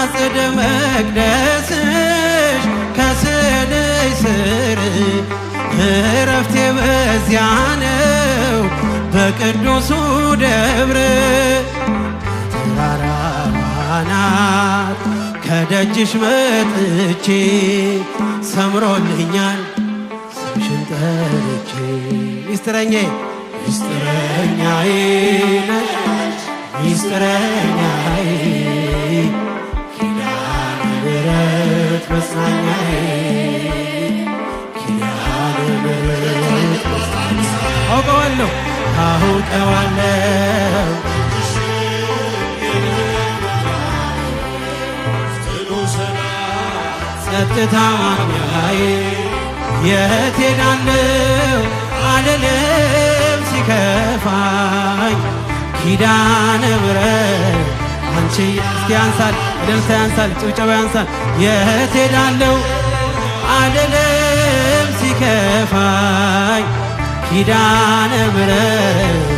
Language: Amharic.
አጸደ መቅደስሽ ከስዕልሽ ስር እረፍቴ በዚያ ነው በቅዱሱ ደብር ተራራዋ ናት ከደጅሽ መጥቼ ሰምሮልኛል ስምሽን ጠርቼ ሚስጥረኛዬ ሚስጥረኛዬ ነሽ ሚስጥረኛዬ ኪዳነ ምሕረት መጽናኛዬ ኪዳነ ምሕረት መጽናኛዬ አውቀዋለሁ ጸጥታ ማግኛዬ የት ሄዳለሁ አልልም ሲከፋኝ ኪዳነ ምሕረት አንቺ እስቲ ያንሳል እልልታ ያንሳል ጭብጨባ ያንሳል የት ሄዳለሁ አልልም ሲከፋኝ ኪዳነ ምሕረት